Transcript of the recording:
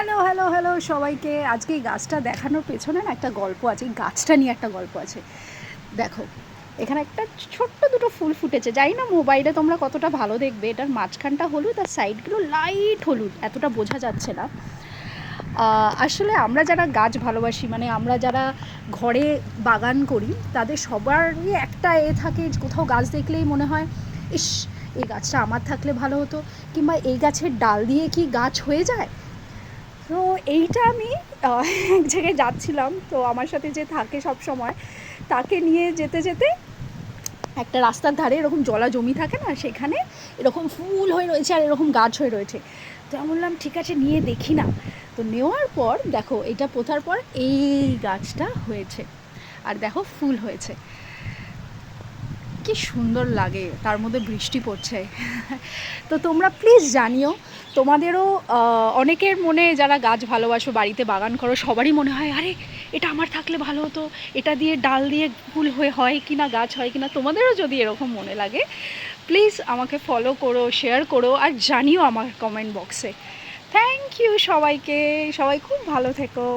Hello hello hello সবাইকে। আজকে এই গাছটা দেখানোর পেছনে না একটা গল্প আছে, এই গাছটা নিয়ে একটা গল্প আছে। দেখো, এখানে একটা ছোট্ট দুটো ফুল ফুটেছে, জানি না মোবাইলে তোমরা কতটা ভালো দেখবে। এটার মাঝখানটা হলুদ আর সাইডগুলো লাইট হলুদ, এতটা বোঝা যাচ্ছে না। আসলে আমরা যারা গাছ ভালোবাসি, মানে আমরা যারা ঘরে বাগান করি, তাদের সবারই একটা থাকে, কোথাও গাছ দেখলেই মনে হয় ইস, এই গাছটা আমার থাকলে ভালো হতো, কিংবা এই গাছের ডাল দিয়ে কি গাছ হয়ে যায়। তো এইটা আমি এক জায়গায় যাচ্ছিলাম, তো আমার সাথে যে থাকে সব সময়, তাকে নিয়ে যেতে যেতে একটা রাস্তার ধারে এরকম জলা জমি থাকে না, সেখানে এরকম ফুল হয়ে রয়েছে আর এরকম গাছ হয়ে রয়েছে। তো আমি বললাম ঠিক আছে, নিয়ে দেখি না। তো নেওয়ার পর দেখো, এটা পোঁতার পর এই গাছটা হয়েছে, আর দেখো ফুল হয়েছে, কি সুন্দর লাগে, তার মধ্যে বৃষ্টি পড়ছে। তো তোমরা প্লিজ জানিও, তোমাদেরও অনেকের মনে, যারা গাছ ভালোবাসো, বাড়িতে বাগান করো, সবারই মনে হয় আরে এটা আমার থাকলে ভালো হতো, এটা দিয়ে ডাল দিয়ে ফুল হয়ে হয় কি না, গাছ হয় কি না। তোমাদেরও যদি এরকম মনে লাগে, প্লিজ আমাকে ফলো করো, শেয়ার করো, আর জানিও আমার কমেন্ট বক্সে। থ্যাংক ইউ সবাইকে, সবাই খুব ভালো থেকো।